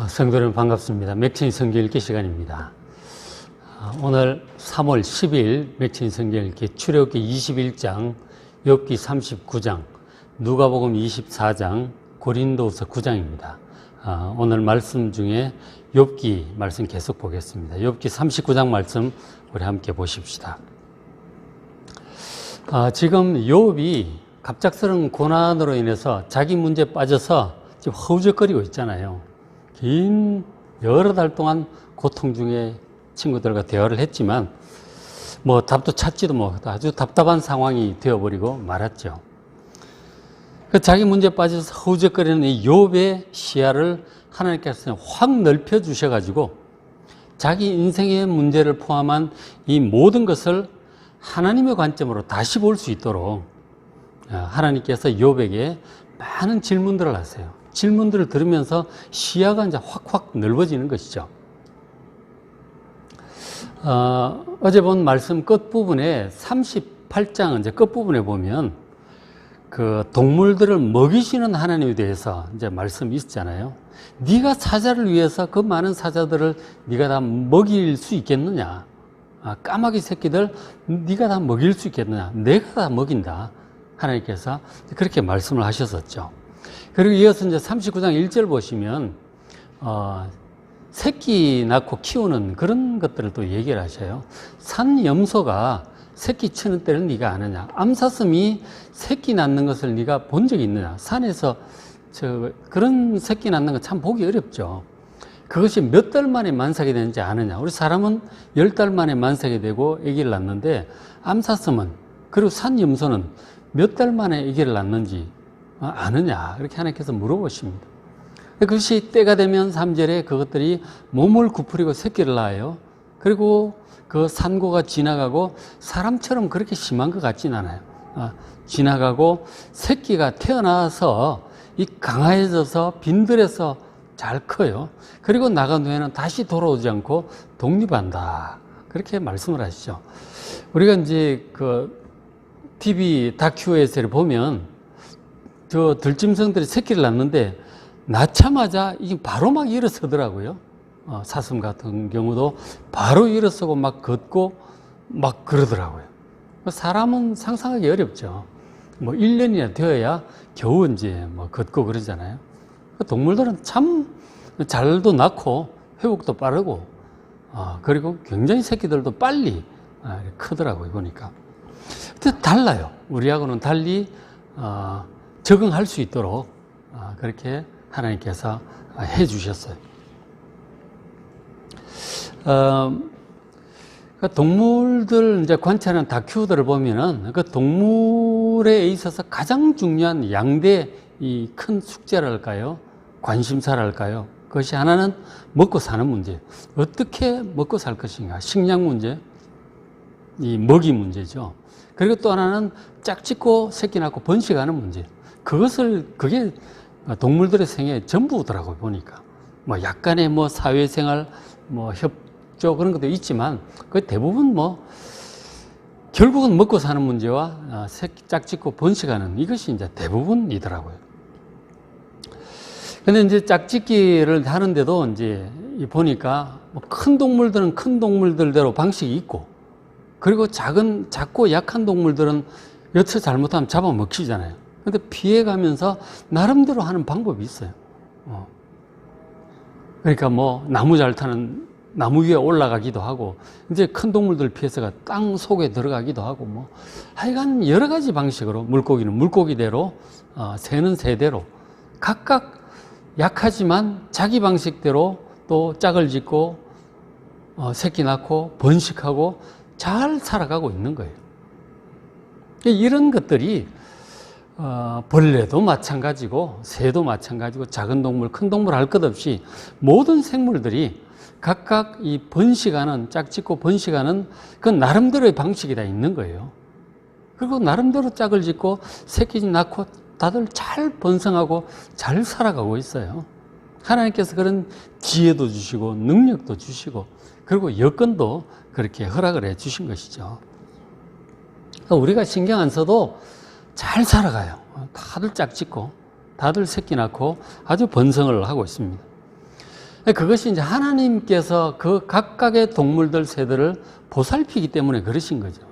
성도 여러분 반갑습니다. 맥체인 성경 읽기 시간입니다. 오늘 3월 10일 맥체인 성경 읽기 출애굽기 21장, 욥기 39장, 누가복음 24장, 고린도후서 9장입니다. 오늘 말씀 중에 욥기 말씀 계속 보겠습니다. 욥기 39장 말씀 우리 함께 보십시다. 지금 욥이 갑작스러운 고난으로 인해서 자기 문제에 빠져서 지금 허우적거리고 있잖아요. 긴 여러 달 동안 고통 중에 친구들과 대화를 했지만 답도 찾지도 못하고 아주 답답한 상황이 되어버리고 말았죠. 자기 문제에 빠져서 허우적거리는 이 욥의 시야를 하나님께서 확 넓혀 주셔가지고 자기 인생의 문제를 포함한 이 모든 것을 하나님의 관점으로 다시 볼 수 있도록 하나님께서 욥에게 많은 질문들을 하세요. 질문들을 들으면서 시야가 이제 확확 넓어지는 것이죠. 어제 본 말씀 끝부분에 38장 이제 끝부분에 보면 그 동물들을 먹이시는 하나님에 대해서 이제 말씀이 있었잖아요. 네가 사자를 위해서 그 많은 사자들을 네가 다 먹일 수 있겠느냐? 까마귀 새끼들 네가 다 먹일 수 있겠느냐? 내가 다 먹인다. 하나님께서 그렇게 말씀을 하셨었죠. 그리고 이어서 이제 39장 1절 보시면 새끼 낳고 키우는 그런 것들을 또 얘기를 하셔요. 산 염소가 새끼 치는 때를 네가 아느냐? 암사슴이 새끼 낳는 것을 네가 본 적이 있느냐? 산에서 그런 새끼 낳는 거 참 보기 어렵죠. 그것이 몇 달 만에 만삭이 되는지 아느냐? 우리 사람은 10달 만에 만삭이 되고 아기를 낳는데 암사슴은 그리고 산 염소는 몇 달 만에 아기를 낳는지 아느냐? 이렇게 하나님께서 물어보십니다. 그것이 때가 되면 3절에 그것들이 몸을 구부리고 새끼를 낳아요. 그리고 그 산고가 지나가고 사람처럼 그렇게 심한 것 같진 않아요. 지나가고 새끼가 태어나서 이 강화해져서 빈들에서 잘 커요. 그리고 나간 후에는 다시 돌아오지 않고 독립한다. 그렇게 말씀을 하시죠. 우리가 이제 그 TV 다큐에서를 보면 저 들짐승들이 새끼를 낳는데 낳자마자 이게 바로 막 일어서더라고요. 사슴 같은 경우도 바로 일어서고 막 걷고 막 그러더라고요. 사람은 상상하기 어렵죠. 1년이나 되어야 겨우 이제 걷고 그러잖아요. 동물들은 참 잘도 낳고 회복도 빠르고 그리고 굉장히 새끼들도 빨리 크더라고요. 보니까. 근데 달라요. 우리하고는 달리 적응할 수 있도록 그렇게 하나님께서 해 주셨어요. 동물들 이제 관찰하는 다큐들을 보면은 그 동물에 있어서 가장 중요한 양대 이 큰 숙제랄까요? 관심사랄까요? 그것이 하나는 먹고 사는 문제. 어떻게 먹고 살 것인가? 식량 문제, 이 먹이 문제죠. 그리고 또 하나는 짝짓고 새끼 낳고 번식하는 문제. 그게 동물들의 생애 전부더라고요, 보니까. 약간의 사회생활, 협조 그런 것도 있지만, 그 대부분 결국은 먹고 사는 문제와 새끼 짝짓고 번식하는 이것이 이제 대부분이더라고요. 근데 이제 짝짓기를 하는데도 이제 보니까 큰 동물들은 큰 동물들대로 방식이 있고, 그리고 작고 약한 동물들은 여차 잘못하면 잡아먹히잖아요. 근데 피해가면서 나름대로 하는 방법이 있어요. 그러니까 나무 잘 타는 나무 위에 올라가기도 하고, 이제 큰 동물들 피해서가 땅 속에 들어가기도 하고, 하여간 여러 가지 방식으로 물고기는 물고기대로, 새는 새대로 각각 약하지만 자기 방식대로 또 짝을 짓고, 새끼 낳고 번식하고 잘 살아가고 있는 거예요. 이런 것들이 벌레도 마찬가지고 새도 마찬가지고 작은 동물, 큰 동물 할 것 없이 모든 생물들이 각각 이 번식하는, 짝짓고 번식하는 그 나름대로의 방식이 다 있는 거예요. 그리고 나름대로 짝을 짓고 새끼 낳고 다들 잘 번성하고 잘 살아가고 있어요. 하나님께서 그런 지혜도 주시고 능력도 주시고 그리고 여건도 그렇게 허락을 해 주신 것이죠. 우리가 신경 안 써도 잘 살아가요. 다들 짝짓고 다들 새끼 낳고 아주 번성을 하고 있습니다. 그것이 이제 하나님께서 그 각각의 동물들 세대를 보살피기 때문에 그러신 거죠.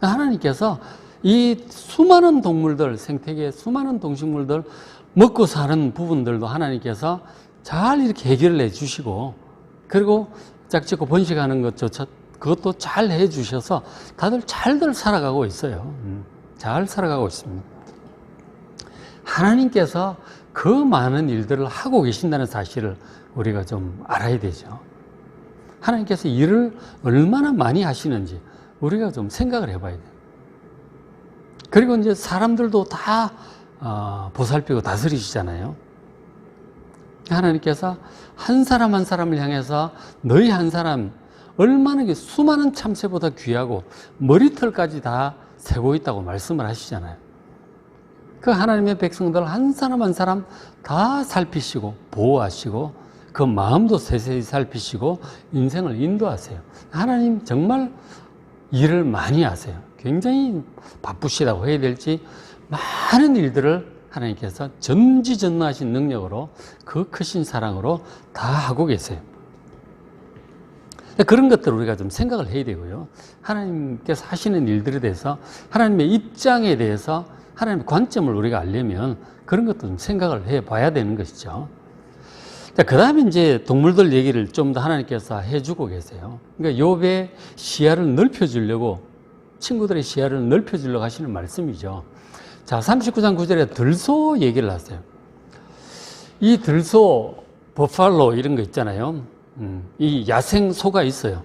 하나님께서 이 수많은 동물들, 생태계 수많은 동식물들 먹고 사는 부분들도 하나님께서 잘 이렇게 해결을 해 주시고, 그리고 짝짓고 번식하는 것조차 그것도 잘 해 주셔서 다들 잘들 살아가고 있어요. 잘 살아가고 있습니다. 하나님께서 그 많은 일들을 하고 계신다는 사실을 우리가 좀 알아야 되죠. 하나님께서 일을 얼마나 많이 하시는지 우리가 좀 생각을 해봐야 돼요. 그리고 이제 사람들도 다 보살피고 다스리시잖아요. 하나님께서 한 사람 한 사람을 향해서 너희 한 사람 얼마나 수많은 참새보다 귀하고 머리털까지 다 세고 있다고 말씀을 하시잖아요. 그 하나님의 백성들 한 사람 한 사람 다 살피시고 보호하시고 그 마음도 세세히 살피시고 인생을 인도하세요. 하나님 정말 일을 많이 하세요. 굉장히 바쁘시다고 해야 될지 많은 일들을 하나님께서 전지전능하신 능력으로 그 크신 사랑으로 다 하고 계세요. 그런 것들을 우리가 좀 생각을 해야 되고요. 하나님께서 하시는 일들에 대해서 하나님의 입장에 대해서 하나님의 관점을 우리가 알려면 그런 것도 좀 생각을 해봐야 되는 것이죠. 그 다음에 이제 동물들 얘기를 좀 더 하나님께서 해주고 계세요. 그러니까 욥의 시야를 넓혀주려고, 친구들의 시야를 넓혀주려고 하시는 말씀이죠. 자, 39장 9절에 들소 얘기를 하세요. 이 들소, 버팔로 이런 거 있잖아요. 이 야생 소가 있어요.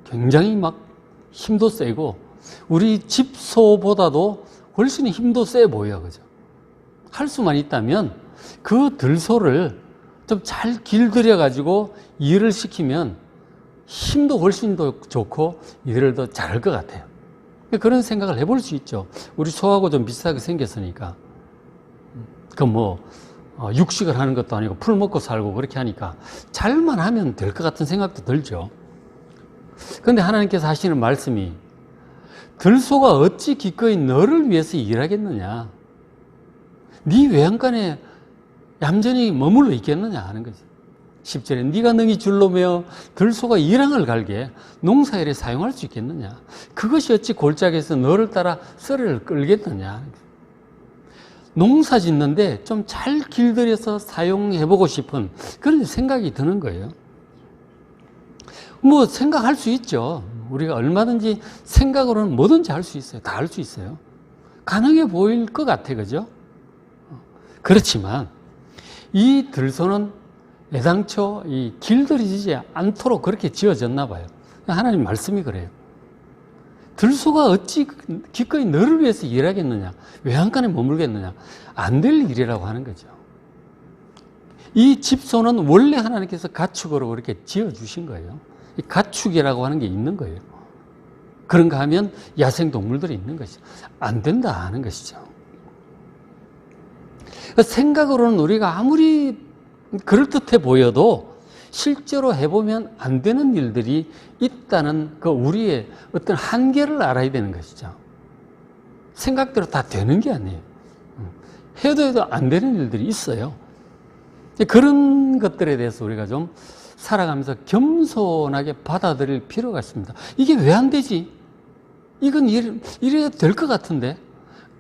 굉장히 막 힘도 세고 우리 집소보다도 훨씬 힘도 세 보여, 그죠? 할 수만 있다면 그 들소를 좀 잘 길들여 가지고 일을 시키면 힘도 훨씬 더 좋고 일을 더 잘할 것 같아요. 그런 생각을 해볼 수 있죠. 우리 소하고 좀 비슷하게 생겼으니까. 육식을 하는 것도 아니고 풀 먹고 살고 그렇게 하니까 잘만 하면 될 것 같은 생각도 들죠. 그런데 하나님께서 하시는 말씀이 들소가 어찌 기꺼이 너를 위해서 일하겠느냐, 네 외양간에 얌전히 머물러 있겠느냐 하는 거지. 10절에 네가 능히 줄로 매어 들소가 이랑을 갈게 농사일에 사용할 수 있겠느냐, 그것이 어찌 골짜기에서 너를 따라 썰을 끌겠느냐. 농사 짓는데 좀 잘 길들여서 사용해보고 싶은 그런 생각이 드는 거예요. 뭐 생각할 수 있죠. 우리가 얼마든지 생각으로는 뭐든지 할 수 있어요. 다 할 수 있어요. 가능해 보일 것 같아, 그죠? 그렇지만 이 들소는 애당초 이 길들이지 않도록 그렇게 지어졌나 봐요. 하나님 말씀이 그래요. 들소가 어찌 기꺼이 너를 위해서 일하겠느냐, 외양간에 머물겠느냐, 안 될 일이라고 하는 거죠. 이 집소는 원래 하나님께서 가축으로 그렇게 지어주신 거예요. 이 가축이라고 하는 게 있는 거예요. 그런가 하면 야생동물들이 있는 것이죠. 안 된다 하는 것이죠. 생각으로는 우리가 아무리 그럴듯해 보여도 실제로 해보면 안 되는 일들이 있다는 그 우리의 어떤 한계를 알아야 되는 것이죠. 생각대로 다 되는 게 아니에요. 해도 안 되는 일들이 있어요. 그런 것들에 대해서 우리가 좀 살아가면서 겸손하게 받아들일 필요가 있습니다. 이게 왜 안 되지? 이건 이래야 될 것 같은데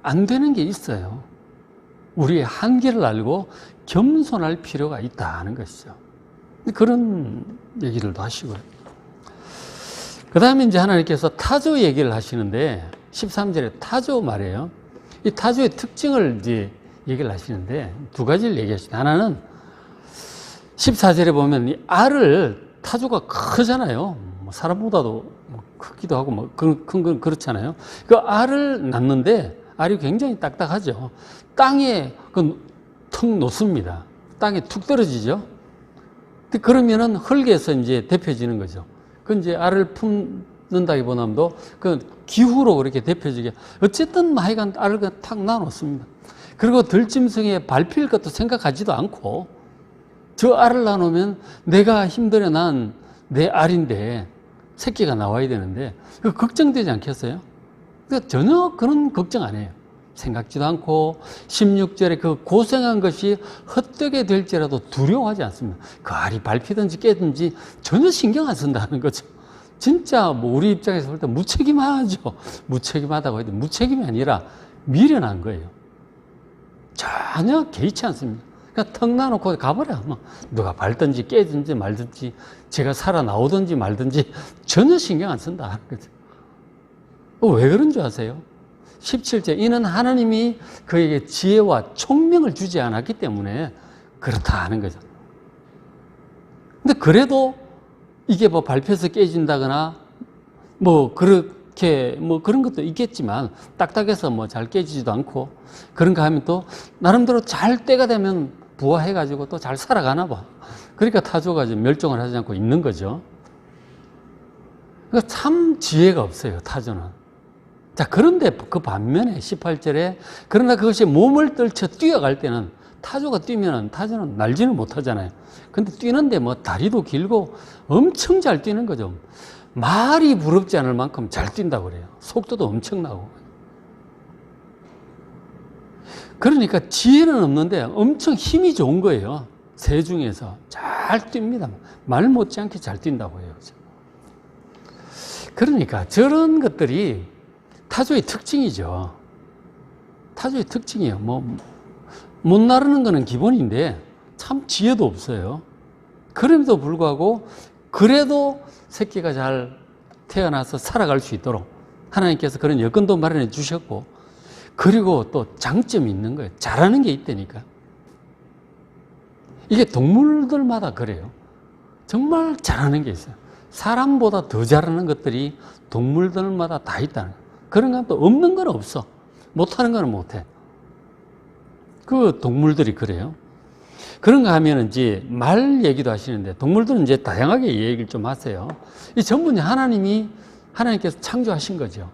안 되는 게 있어요. 우리의 한계를 알고 겸손할 필요가 있다는 것이죠. 그런 얘기들도 하시고요. 그 다음에 이제 하나님께서 타조 얘기를 하시는데 13절에 타조 말이에요. 이 타조의 특징을 이제 얘기를 하시는데 두 가지를 얘기하시죠. 하나는 14절에 보면 이 알을, 타조가 크잖아요. 사람보다도 크기도 하고 큰 건 그렇잖아요. 그 알을 낳는데 알이 굉장히 딱딱하죠. 땅에 턱 놓습니다. 땅에 툭 떨어지죠. 그러면은 흙에서 이제 데펴지는 거죠. 그 이제 알을 품는다기보다도 그 기후로 그렇게 데펴지게 어쨌든 하여간 알을 탁 놔놓습니다. 그리고 들짐승에 밟힐 것도 생각하지도 않고 저 알을 놔놓으면 내가 힘들어 난 내 알인데 새끼가 나와야 되는데 그 걱정되지 않겠어요? 그러니까 전혀 그런 걱정 안 해요. 생각지도 않고 16절에 그 고생한 것이 헛되게 될지라도 두려워하지 않습니다. 그 알이 밟히든지 깨든지 전혀 신경 안 쓴다는 거죠. 진짜 뭐 우리 입장에서 볼 때 무책임하죠. 무책임하다고 해도 무책임이 아니라 미련한 거예요. 전혀 개의치 않습니다. 그냥 턱 놔놓고 가버려. 뭐 누가 밟든지 깨든지 말든지 제가 살아나오든지 말든지 전혀 신경 안 쓴다 하는 거죠. 왜 그런 줄 아세요? 17절 이는 하나님이 그에게 지혜와 총명을 주지 않았기 때문에 그렇다 하는 거죠. 근데 그래도 이게 뭐 밟혀서 깨진다거나 뭐 그렇게 뭐 그런 것도 있겠지만 딱딱해서 뭐 잘 깨지지도 않고 그런가 하면 또 나름대로 잘 때가 되면 부화해가지고 또 잘 살아가나 봐. 그러니까 타조가 지금 멸종을 하지 않고 있는 거죠. 그러니까 참 지혜가 없어요, 타조는. 자, 그런데 그 반면에 18절에 그러나 그것이 몸을 떨쳐 뛰어갈 때는 타조가 뛰면은 타조는 날지는 못하잖아요. 근데 뛰는데 뭐 다리도 길고 엄청 잘 뛰는 거죠. 말이 부럽지 않을 만큼 잘 뛴다고 그래요. 속도도 엄청나고. 그러니까 지혜는 없는데 엄청 힘이 좋은 거예요. 새 중에서 잘 뜁니다. 말 못지않게 잘 뛴다고 해요. 그러니까 저런 것들이 타조의 특징이죠. 타조의 특징이에요. 못 나르는 거는 기본인데 참 지혜도 없어요. 그럼에도 불구하고 그래도 새끼가 잘 태어나서 살아갈 수 있도록 하나님께서 그런 여건도 마련해 주셨고 그리고 또 장점이 있는 거예요. 잘하는 게 있다니까. 이게 동물들마다 그래요. 정말 잘하는 게 있어요. 사람보다 더 잘하는 것들이 동물들마다 다 있다는 거예요. 그런 건 또 없는 건 없어. 못하는 건 못해. 그 동물들이 그래요. 그런가 하면 이제 말 얘기도 하시는데 동물들은 이제 다양하게 얘기를 좀 하세요. 이 전부 하나님께서 창조하신 거죠.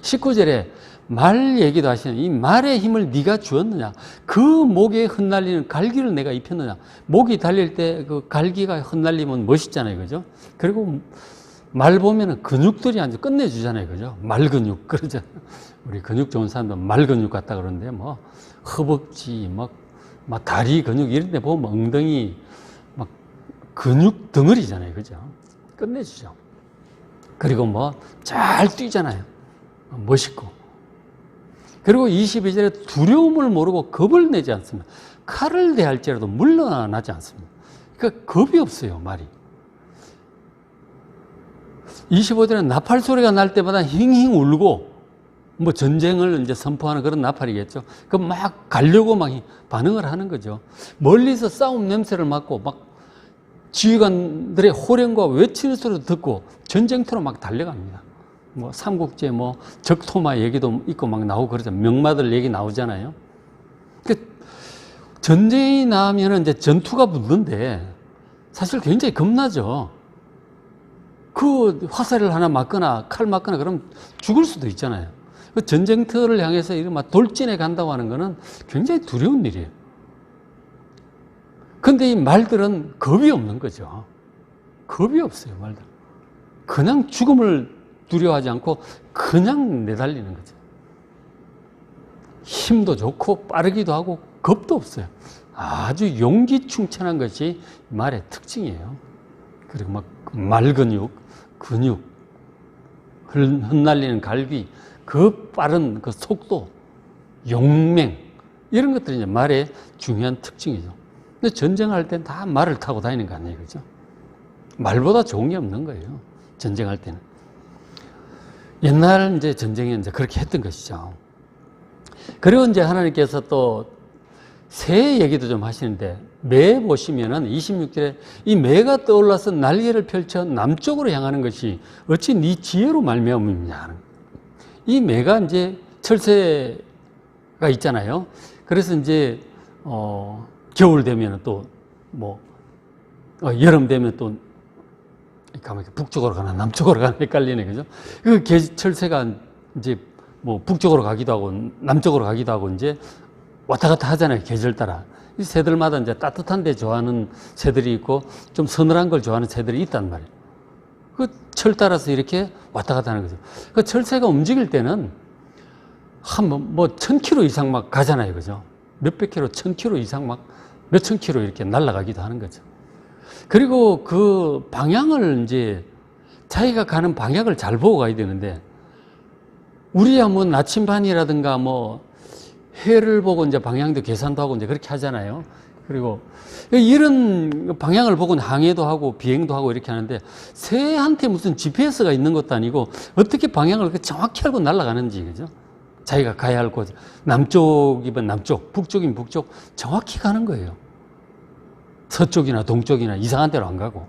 19절에 말 얘기도 하시는 이 말의 힘을 네가 주었느냐? 그 목에 흩날리는 갈기를 내가 입혔느냐? 목이 달릴 때 그 갈기가 흩날리면 멋있잖아요. 그죠? 그리고 말 보면은 근육들이 아주 끝내주잖아요. 그죠? 말 근육. 그러죠. 우리 근육 좋은 사람들 말 근육 같다 그러는데 뭐 허벅지, 막 다리 근육 이런 데 보면 엉덩이 막 근육 덩어리잖아요. 그죠? 끝내주죠. 그리고 뭐 잘 뛰잖아요. 멋있고. 그리고 22절에 두려움을 모르고 겁을 내지 않습니다. 칼을 대할지라도 물러나지 않습니다. 그러니까 겁이 없어요, 말이. 25절에 나팔 소리가 날 때마다 힝힝 울고, 뭐 전쟁을 이제 선포하는 그런 나팔이겠죠. 그 막 가려고 막 반응을 하는 거죠. 멀리서 싸움 냄새를 맡고 막 지휘관들의 호령과 외치는 소리도 듣고 전쟁터로 막 달려갑니다. 뭐 삼국지에 뭐 적토마 얘기도 있고 막 나오고 그러죠. 명마들 얘기 나오잖아요. 그 전쟁이 나면은 이제 전투가 붙는데 사실 굉장히 겁나죠. 그 화살을 하나 맞거나 칼 맞거나 그러면 죽을 수도 있잖아요. 그 전쟁터를 향해서 이렇게 막 돌진해 간다고 하는 거는 굉장히 두려운 일이에요. 근데 이 말들은 겁이 없는 거죠. 겁이 없어요, 말들. 그냥 죽음을 두려워하지 않고 그냥 내달리는 거죠. 힘도 좋고 빠르기도 하고 겁도 없어요. 아주 용기 충천한 것이 말의 특징이에요. 그리고 막 말 근육, 흩날리는 갈기, 그 빠른 그 속도, 용맹 이런 것들이 이제 말의 중요한 특징이죠. 근데 전쟁할 때는 다 말을 타고 다니는 거 아니에요, 그죠? 말보다 좋은 게 없는 거예요. 전쟁할 때는. 옛날 이제 전쟁에 이제 그렇게 했던 것이죠. 그리고 이제 하나님께서 또 새 얘기도 좀 하시는데, 매 보시면은 26절에 이 매가 떠올라서 날개를 펼쳐 남쪽으로 향하는 것이 어찌 네 지혜로 말미암음이냐. 이 매가 이제 철새가 있잖아요. 그래서 이제, 겨울 되면 또 뭐, 여름 되면 또 북쪽으로 가나 남쪽으로 가나 헷갈리네, 그죠? 그 철새가 이제 뭐 북쪽으로 가기도 하고 남쪽으로 가기도 하고 이제 왔다 갔다 하잖아요, 계절 따라. 이 새들마다 이제 따뜻한 데 좋아하는 새들이 있고 좀 서늘한 걸 좋아하는 새들이 있단 말이에요. 그 철 따라서 이렇게 왔다 갔다 하는 거죠. 그 철새가 움직일 때는 뭐 1000km 이상 막 가잖아요. 그죠? 몇백 킬로, 1000km 이상 막 몇천 킬로 이렇게 날아가기도 하는 거죠. 그리고 그 방향을 이제 자기가 가는 방향을 잘 보고 가야 되는데, 우리야 뭐 나침반이라든가 뭐 해를 보고 이제 방향도 계산도 하고 이제 그렇게 하잖아요. 그리고 이런 방향을 보고 항해도 하고 비행도 하고 이렇게 하는데, 새한테 무슨 GPS가 있는 것도 아니고 어떻게 방향을 정확히 알고 날아가는지, 그죠? 자기가 가야 할 곳, 남쪽이면 남쪽, 북쪽이면 북쪽, 정확히 가는 거예요. 서쪽이나 동쪽이나 이상한 데로 안 가고.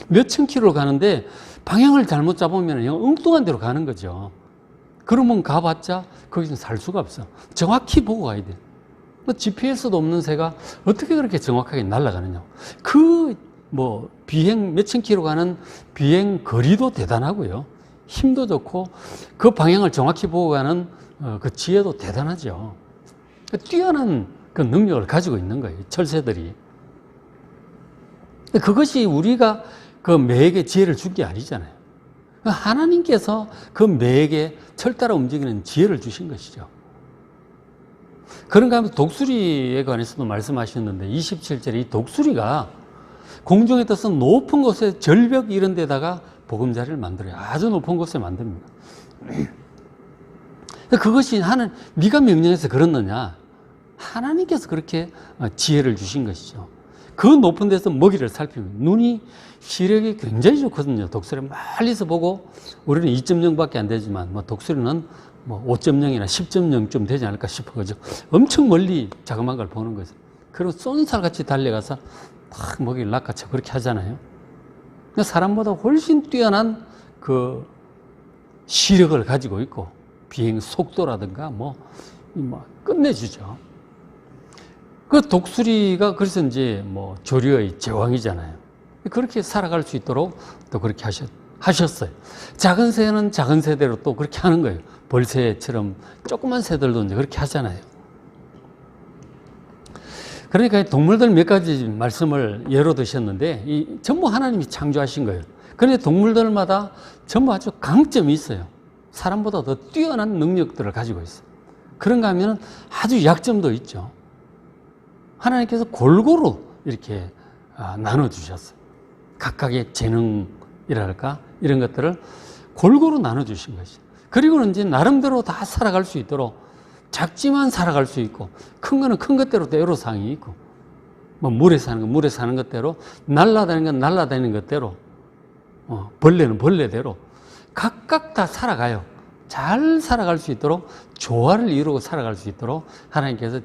몇천 킬로를 가는데 방향을 잘못 잡으면 엉뚱한 데로 가는 거죠. 그러면 가봤자 거기서 살 수가 없어. 정확히 보고 가야 돼. GPS도 없는 새가 어떻게 그렇게 정확하게 날아가느냐. 비행 몇천 킬로 가는 비행 거리도 대단하고요. 힘도 좋고, 그 방향을 정확히 보고 가는 그 지혜도 대단하죠. 뛰어난 그 능력을 가지고 있는 거예요, 철새들이. 그것이 우리가 그 매에게 지혜를 준 게 아니잖아요. 하나님께서 그 매에게 철 따라 움직이는 지혜를 주신 것이죠. 그런가 하면 독수리에 관해서도 말씀하셨는데, 27절에 이 독수리가 공중에 떠서 높은 곳에 절벽 이런 데다가 보금자리를 만들어요. 아주 높은 곳에 만듭니다. 그것이 네가 명령해서 그렇느냐? 하나님께서 그렇게 지혜를 주신 것이죠. 그 높은 데서 먹이를 살피면 눈이 시력이 굉장히 좋거든요. 독수리 멀리서 보고, 우리는 2.0밖에 안 되지만 독수리는 5.0이나 10.0좀 되지 않을까 싶어. 그죠? 엄청 멀리 자그마한 걸 보는 거죠. 그리고 쏜살같이 달려가서 딱 먹이를 낚아채 그렇게 하잖아요. 사람보다 훨씬 뛰어난 그 시력을 가지고 있고, 비행 속도라든가 끝내주죠. 그 독수리가 그래서 이제 조류의 제왕이잖아요. 그렇게 살아갈 수 있도록 또 그렇게 하셨어요. 작은 새는 작은 새대로 또 그렇게 하는 거예요. 벌새처럼 조그만 새들도 이제 그렇게 하잖아요. 그러니까 동물들 몇 가지 말씀을 예로 드셨는데, 전부 하나님이 창조하신 거예요. 그런데 동물들마다 전부 아주 강점이 있어요. 사람보다 더 뛰어난 능력들을 가지고 있어요. 그런가 하면 아주 약점도 있죠. 하나님께서 골고루 이렇게 나눠주셨어요. 각각의 재능이랄까 이런 것들을 골고루 나눠주신 것이죠. 그리고는 이제 나름대로 다 살아갈 수 있도록, 작지만 살아갈 수 있고, 큰 거는 큰 것대로 또 애로사항이 있고, 물에 사는 건 물에 사는 것대로, 날아다니는 건 날아다니는 것대로, 벌레는 벌레대로 각각 다 살아가요. 잘 살아갈 수 있도록, 조화를 이루고 살아갈 수 있도록 하나님께서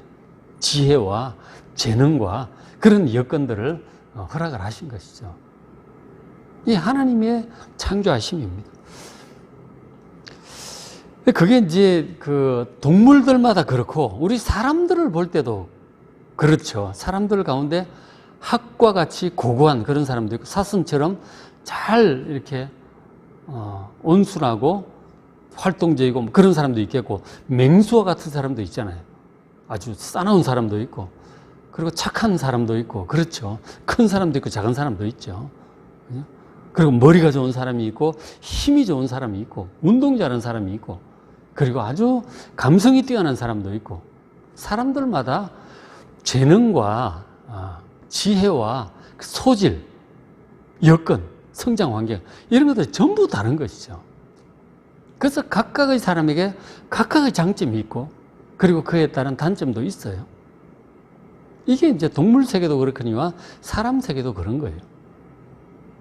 지혜와 재능과 그런 여건들을 허락을 하신 것이죠. 이 하나님의 창조하심입니다. 그게 이제 그 동물들마다 그렇고, 우리 사람들을 볼 때도 그렇죠. 사람들 가운데 학과 같이 고고한 그런 사람도 있고, 사슴처럼 잘 이렇게 온순하고 활동적이고 그런 사람도 있겠고, 맹수와 같은 사람도 있잖아요. 아주 싸나운 사람도 있고, 그리고 착한 사람도 있고, 그렇죠. 큰 사람도 있고 작은 사람도 있죠. 그리고 머리가 좋은 사람이 있고, 힘이 좋은 사람이 있고, 운동 잘하는 사람이 있고, 그리고 아주 감성이 뛰어난 사람도 있고, 사람들마다 재능과 지혜와 소질, 여건, 성장 환경, 이런 것들이 전부 다른 것이죠. 그래서 각각의 사람에게 각각의 장점이 있고, 그리고 그에 따른 단점도 있어요. 이게 이제 동물 세계도 그렇거니와 사람 세계도 그런 거예요.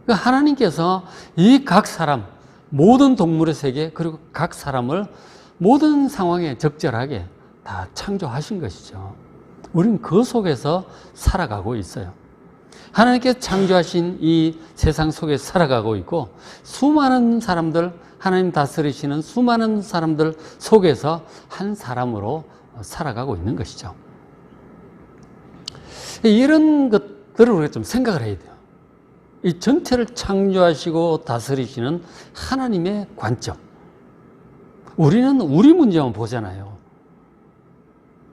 그러니까 하나님께서 이 각 사람, 모든 동물의 세계, 그리고 각 사람을 모든 상황에 적절하게 다 창조하신 것이죠. 우리는 그 속에서 살아가고 있어요. 하나님께서 창조하신 이 세상 속에 살아가고 있고, 수많은 사람들, 하나님 다스리시는 수많은 사람들 속에서 한 사람으로 살아가고 있는 것이죠. 이런 것들을 우리가 좀 생각을 해야 돼요. 이 전체를 창조하시고 다스리시는 하나님의 관점. 우리는 우리 문제만 보잖아요.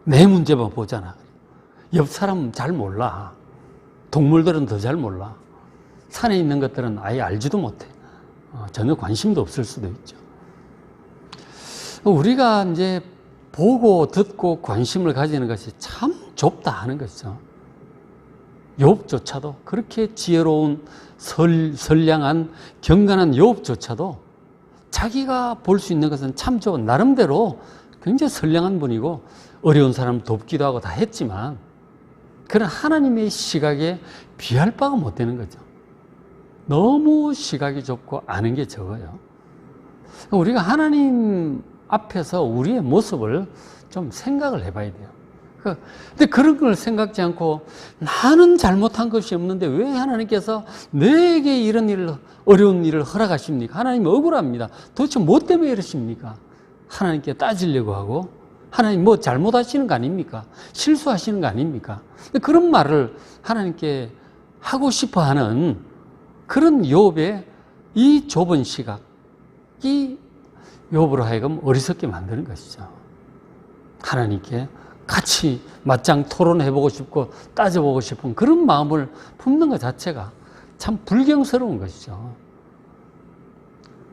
내 문제만 보잖아. 옆 사람 잘 몰라. 동물들은 더 잘 몰라. 산에 있는 것들은 아예 알지도 못해. 전혀 관심도 없을 수도 있죠. 우리가 이제 보고 듣고 관심을 가지는 것이 참 좁다 하는 것이죠. 욥조차도 그렇게 지혜로운 선량한 경건한 욥조차도 자기가 볼 수 있는 것은 참 좋은 나름대로 굉장히 선량한 분이고 어려운 사람 돕기도 하고 다 했지만 그런 하나님의 시각에 비할 바가 못 되는 거죠. 너무 시각이 좁고 아는 게 적어요. 우리가 하나님 앞에서 우리의 모습을 좀 생각을 해봐야 돼요. 근데 그런 걸 생각지 않고 나는 잘못한 것이 없는데 왜 하나님께서 내게 이런 일을, 어려운 일을 허락하십니까? 하나님이 억울합니다. 도대체 뭐 때문에 이러십니까? 하나님께 따지려고 하고 하나님 뭐 잘못하시는 거 아닙니까? 실수하시는 거 아닙니까? 그런 말을 하나님께 하고 싶어 하는 그런 욥의 이 좁은 시각이 욥으로 하여금 어리석게 만드는 것이죠. 하나님께 같이 맞짱 토론해보고 싶고 따져보고 싶은 그런 마음을 품는 것 자체가 참 불경스러운 것이죠.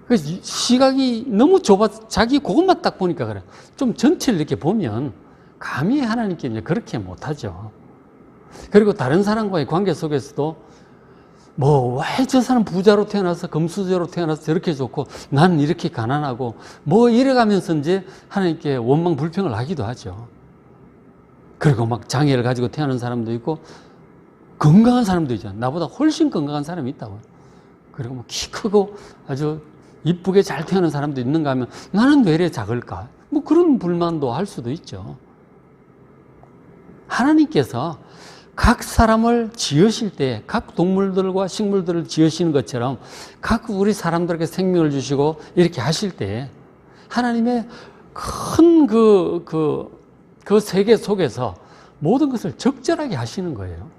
그래서 시각이 너무 좁아서 자기 그것만 딱 보니까 그래. 좀 전체를 이렇게 보면 감히 하나님께 이제 그렇게 못하죠. 그리고 다른 사람과의 관계 속에서도 뭐 왜 저 사람 부자로 태어나서 금수저로 태어나서 저렇게 좋고 나는 이렇게 가난하고 뭐 이래가면서 이제 하나님께 원망 불평을 하기도 하죠. 그리고 막 장애를 가지고 태어난 사람도 있고 건강한 사람도 있잖아요. 나보다 훨씬 건강한 사람이 있다고요. 그리고 뭐 키 크고 아주 이쁘게 잘 태어난 사람도 있는가 하면 나는 왜 이래 작을까? 뭐 그런 불만도 할 수도 있죠. 하나님께서 각 사람을 지으실 때 각 동물들과 식물들을 지으시는 것처럼 각 우리 사람들에게 생명을 주시고 이렇게 하실 때 하나님의 큰 그 세계 속에서 모든 것을 적절하게 하시는 거예요.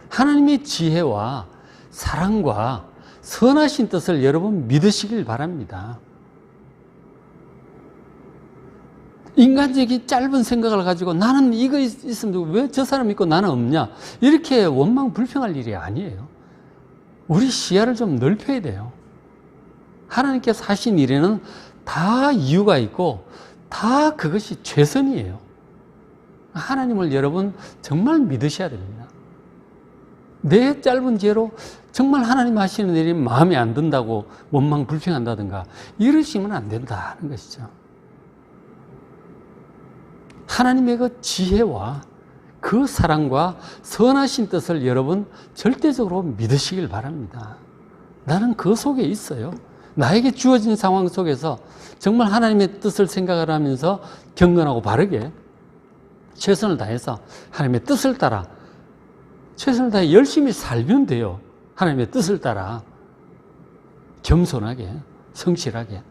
하나님의 지혜와 사랑과 선하신 뜻을 여러분 믿으시길 바랍니다. 인간적인 짧은 생각을 가지고 나는 이거 있으면 왜 저 사람 있고 나는 없냐 이렇게 원망 불평할 일이 아니에요. 우리 시야를 좀 넓혀야 돼요. 하나님께서 하신 일에는 다 이유가 있고 다 그것이 최선이에요. 하나님을 여러분 정말 믿으셔야 됩니다. 내 짧은 지혜로 정말 하나님 하시는 일이 마음에 안 든다고 원망 불평한다든가 이러시면 안 된다는 것이죠. 하나님의 그 지혜와 그 사랑과 선하신 뜻을 여러분 절대적으로 믿으시길 바랍니다. 나는 그 속에 있어요. 나에게 주어진 상황 속에서 정말 하나님의 뜻을 생각을 하면서 경건하고 바르게 최선을 다해서 하나님의 뜻을 따라 최선을 다해 열심히 살면 돼요. 하나님의 뜻을 따라 겸손하게 성실하게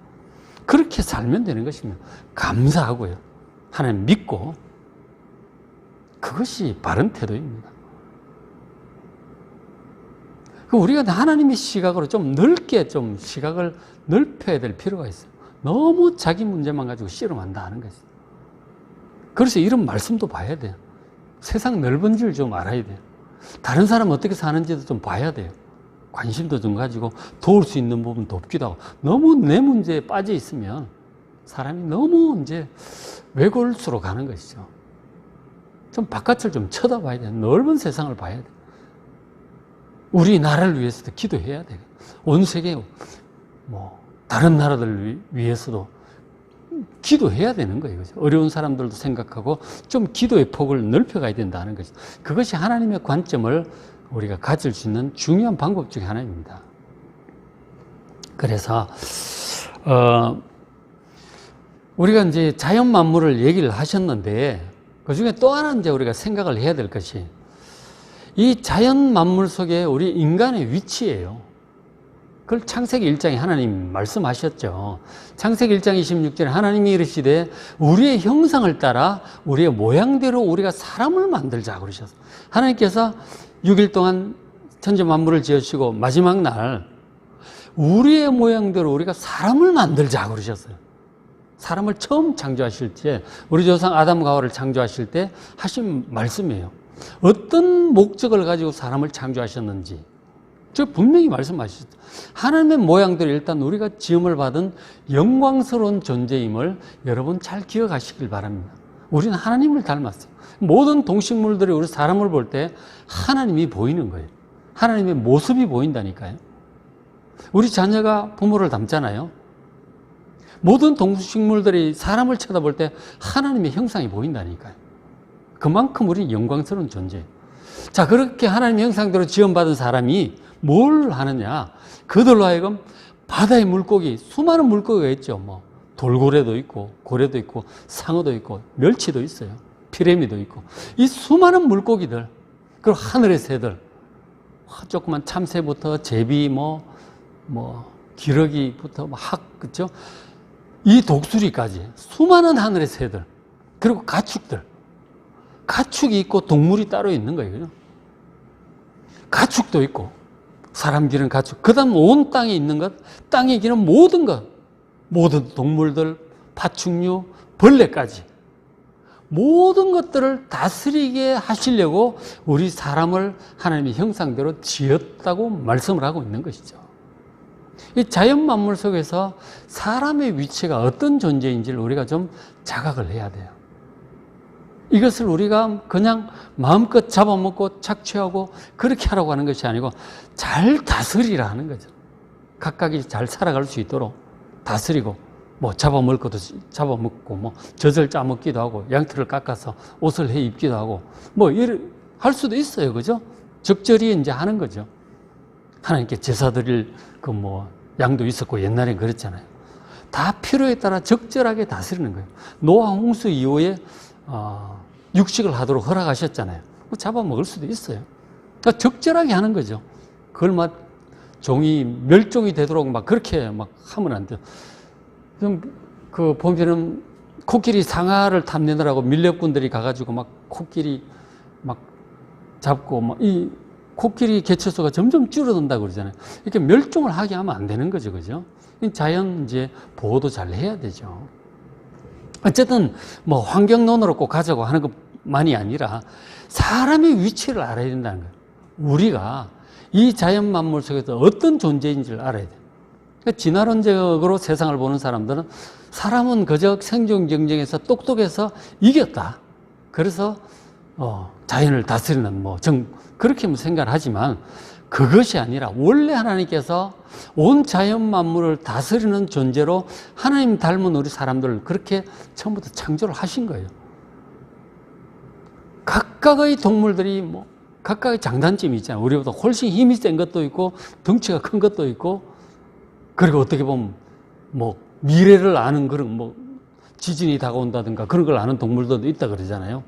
그렇게 살면 되는 것입니다. 감사하고요. 하나님 믿고 그것이 바른 태도입니다. 우리가 하나님의 시각으로 좀 넓게 좀 시각을 넓혀야 될 필요가 있어요. 너무 자기 문제만 가지고 씨름한다 하는 것이죠. 그래서 이런 말씀도 봐야 돼요. 세상 넓은 줄 좀 알아야 돼요. 다른 사람 어떻게 사는지도 좀 봐야 돼요. 관심도 좀 가지고 도울 수 있는 부분 돕기도 하고 너무 내 문제에 빠져 있으면 사람이 너무 이제 외골수로 가는 것이죠. 좀 바깥을 좀 쳐다봐야 돼요. 넓은 세상을 봐야 돼요. 우리나라를 위해서도 기도해야 돼요. 온 세계 뭐 다른 나라들 위해서도 기도해야 되는 거예요. 어려운 사람들도 생각하고 좀 기도의 폭을 넓혀가야 된다는 거죠. 그것이 하나님의 관점을 우리가 가질 수 있는 중요한 방법 중에 하나입니다. 그래서 우리가 이제 자연 만물을 얘기를 하셨는데 그 중에 또 하나 이제 우리가 생각을 해야 될 것이 이 자연 만물 속에 우리 인간의 위치예요. 그걸 창세기 1장에 하나님 말씀하셨죠. 창세기 1장 26절에 하나님이 이르시되 우리의 형상을 따라 우리의 모양대로 우리가 사람을 만들자 그러셨어요. 하나님께서 6일 동안 천지 만물을 지으시고 마지막 날 우리의 모양대로 우리가 사람을 만들자 그러셨어요. 사람을 처음 창조하실 때 우리 조상 아담과 하와를 창조하실 때 하신 말씀이에요. 어떤 목적을 가지고 사람을 창조하셨는지 저 분명히 말씀하셨죠. 하나님의 모양대로 일단 우리가 지음을 받은 영광스러운 존재임을 여러분 잘 기억하시길 바랍니다. 우리는 하나님을 닮았어요. 모든 동식물들이 우리 사람을 볼 때 하나님이 보이는 거예요. 하나님의 모습이 보인다니까요. 우리 자녀가 부모를 닮잖아요. 모든 동식물들이 사람을 쳐다볼 때 하나님의 형상이 보인다니까요. 그만큼 우리는 영광스러운 존재예요. 자, 그렇게 하나님의 형상대로 지음받은 사람이 뭘 하느냐? 그들로 하여금 바다의 물고기, 수많은 물고기가 있죠. 뭐 돌고래도 있고 고래도 있고 상어도 있고 멸치도 있어요. 피레미도 있고 이 수많은 물고기들, 그리고 하늘의 새들, 조그만 참새부터 제비, 기러기부터 그죠? 이 독수리까지 수많은 하늘의 새들, 그리고 가축들, 가축이 있고 동물이 따로 있는 거예요. 가축도 있고 사람 기른 가축, 그 다음 온 땅에 있는 것, 땅에 기는 모든 것, 모든 동물들, 파충류, 벌레까지 모든 것들을 다스리게 하시려고 우리 사람을 하나님의 형상대로 지었다고 말씀을 하고 있는 것이죠. 이 자연 만물 속에서 사람의 위치가 어떤 존재인지를 우리가 좀 자각을 해야 돼요. 이것을 우리가 그냥 마음껏 잡아먹고 착취하고 그렇게 하라고 하는 것이 아니고 잘 다스리라 하는 거죠. 각각이 잘 살아갈 수 있도록 다스리고, 잡아먹을 것도 잡아먹고, 젖을 짜먹기도 하고, 양털을 깎아서 옷을 해 입기도 하고, 할 수도 있어요. 그죠? 적절히 이제 하는 거죠. 하나님께 제사 드릴 양도 있었고, 옛날엔 그랬잖아요. 다 필요에 따라 적절하게 다스리는 거예요. 노아 홍수 이후에 육식을 하도록 허락하셨잖아요. 잡아먹을 수도 있어요. 그러니까 적절하게 하는 거죠. 그걸 종이 멸종이 되도록 그렇게 하면 안 돼요. 보면은 코끼리 상아를 탐내느라고 밀렵꾼들이 가가지고 코끼리 잡고 이 코끼리 개체수가 점점 줄어든다고 그러잖아요. 이렇게 멸종을 하게 하면 안 되는 거죠. 그죠? 자연 이제 보호도 잘 해야 되죠. 어쨌든 환경론으로 꼭 가자고 하는 것만이 아니라 사람의 위치를 알아야 된다는 거예요. 우리가 이 자연 만물 속에서 어떤 존재인지를 알아야 돼요. 그러니까 진화론적으로 세상을 보는 사람들은 사람은 그저 생존 경쟁에서 똑똑해서 이겼다. 그래서 자연을 다스리는 그렇게 생각을 하지만 그것이 아니라 원래 하나님께서 온 자연 만물을 다스리는 존재로 하나님 닮은 우리 사람들을 그렇게 처음부터 창조를 하신 거예요. 각각의 동물들이 각각의 장단점이 있잖아요. 우리보다 훨씬 힘이 센 것도 있고 덩치가 큰 것도 있고, 그리고 어떻게 보면 미래를 아는 그런 지진이 다가온다든가 그런 걸 아는 동물들도 있다 그러잖아요.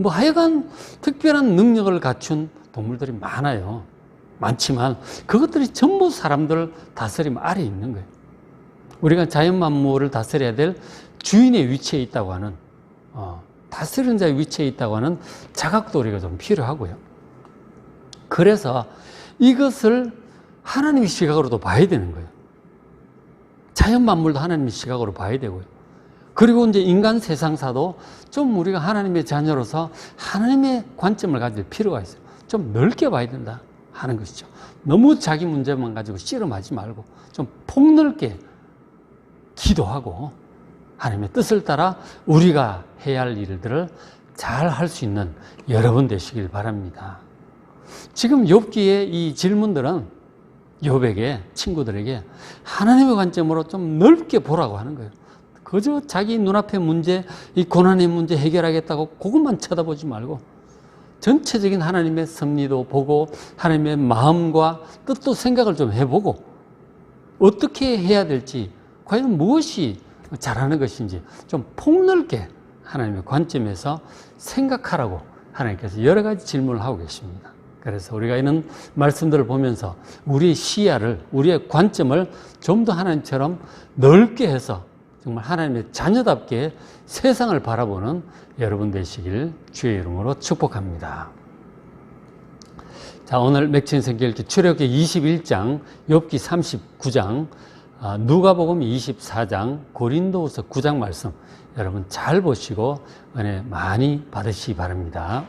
하여간 특별한 능력을 갖춘 동물들이 많지만 그것들이 전부 사람들 다스림 아래에 있는 거예요. 우리가 자연 만물을 다스려야 될 주인의 위치에 있다고 하는, 다스리는 자의 위치에 있다고 하는 자각도 우리가 좀 필요하고요. 그래서 이것을 하나님의 시각으로도 봐야 되는 거예요. 자연 만물도 하나님의 시각으로 봐야 되고요. 그리고 이제 인간 세상사도 좀 우리가 하나님의 자녀로서 하나님의 관점을 가질 필요가 있어요. 좀 넓게 봐야 된다 하는 것이죠. 너무 자기 문제만 가지고 씨름하지 말고 좀 폭넓게 기도하고 하나님의 뜻을 따라 우리가 해야 할 일들을 잘 할 수 있는 여러분 되시길 바랍니다. 지금 욥기의 이 질문들은 욥에게, 친구들에게 하나님의 관점으로 좀 넓게 보라고 하는 거예요. 그저 자기 눈앞의 문제, 이 고난의 문제 해결하겠다고 그것만 쳐다보지 말고 전체적인 하나님의 섭리도 보고 하나님의 마음과 뜻도 생각을 좀 해보고 어떻게 해야 될지, 과연 무엇이 잘하는 것인지 좀 폭넓게 하나님의 관점에서 생각하라고 하나님께서 여러 가지 질문을 하고 계십니다. 그래서 우리가 이런 말씀들을 보면서 우리의 시야를, 우리의 관점을 좀 더 하나님처럼 넓게 해서 정말 하나님의 자녀답게 세상을 바라보는 여러분 되시길 주의 이름으로 축복합니다. 자, 오늘 맥주인 성경읽기 출애굽기 21장, 욥기 39장, 누가복음 24장, 고린도후서 9장 말씀 여러분 잘 보시고 은혜 많이 받으시기 바랍니다.